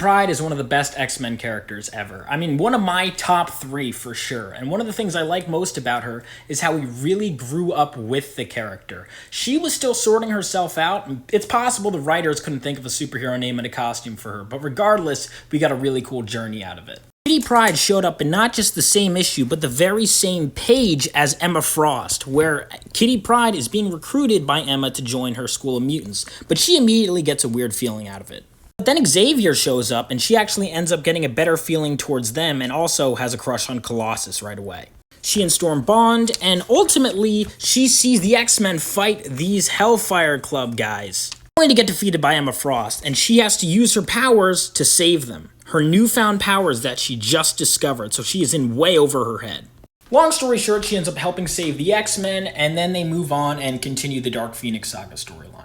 Pryde is one of the best X-Men characters ever. I mean, one of my top 3 for sure. And one of the things I like most about her is how we really grew up with the character. She was still sorting herself out, and it's possible the writers couldn't think of a superhero name and a costume for her, but regardless, we got a really cool journey out of it. Kitty Pryde showed up in not just the same issue, but the very same page as Emma Frost, where Kitty Pryde is being recruited by Emma to join her school of mutants, but she immediately gets a weird feeling out of it. But then Xavier shows up, and she actually ends up getting a better feeling towards them and also has a crush on Colossus right away. She and Storm bond, and ultimately, she sees the X-Men fight these Hellfire Club guys, only to get defeated by Emma Frost, and she has to use her powers to save them. Her newfound powers that she just discovered, so she is in way over her head. Long story short, she ends up helping save the X-Men, and then they move on and continue the Dark Phoenix Saga storyline.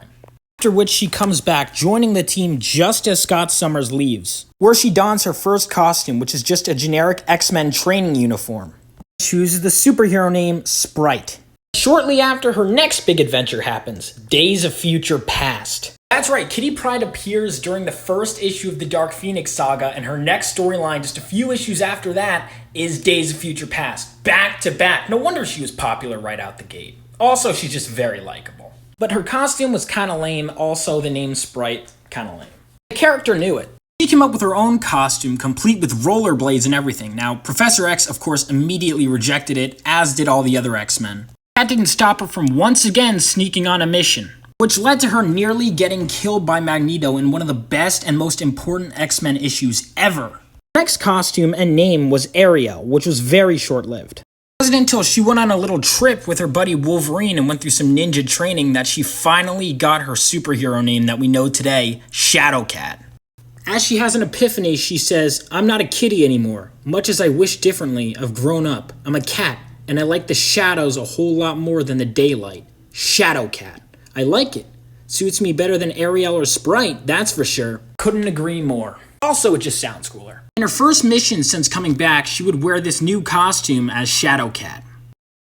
After which she comes back, joining the team just as Scott Summers leaves, where she dons her first costume, which is just a generic X-Men training uniform. She chooses the superhero name Sprite. Shortly after, her next big adventure happens, Days of Future Past. That's right, Kitty Pryde appears during the first issue of the Dark Phoenix Saga, and her next storyline, just a few issues after that, is Days of Future Past. Back to back. No wonder she was popular right out the gate. Also, she's just very likable. But her costume was kinda lame, also the name Sprite, kinda lame. The character knew it. She came up with her own costume, complete with rollerblades and everything. Now, Professor X, of course, immediately rejected it, as did all the other X-Men. That didn't stop her from once again sneaking on a mission, which led to her nearly getting killed by Magneto in one of the best and most important X-Men issues ever. Her next costume and name was Ariel, which was very short-lived. It wasn't until she went on a little trip with her buddy Wolverine and went through some ninja training that she finally got her superhero name that we know today, Shadowcat. As she has an epiphany, she says, "I'm not a kitty anymore. Much as I wish differently, I've grown up. I'm a cat, and I like the shadows a whole lot more than the daylight. Shadowcat. I like it. Suits me better than Ariel or Sprite, that's for sure." Couldn't agree more. Also, it just sounds cooler. In her first mission since coming back, she would wear this new costume as Shadowcat.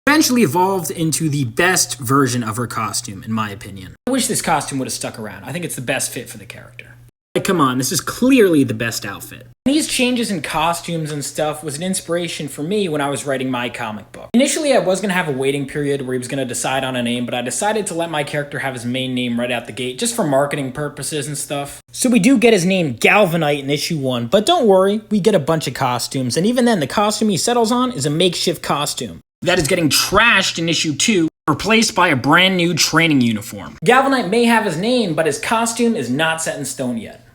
Eventually evolved into the best version of her costume, in my opinion. I wish this costume would have stuck around. I think it's the best fit for the character. Like, come on, this is clearly the best outfit. These changes in costumes and stuff was an inspiration for me when I was writing my comic book. Initially, I was going to have a waiting period where he was going to decide on a name, but I decided to let my character have his main name right out the gate, just for marketing purposes and stuff. So we do get his name Galvanite in issue 1, but don't worry, we get a bunch of costumes, and even then, the costume he settles on is a makeshift costume that is getting trashed in issue 2, replaced by a brand new training uniform. Galvanite may have his name, but his costume is not set in stone yet.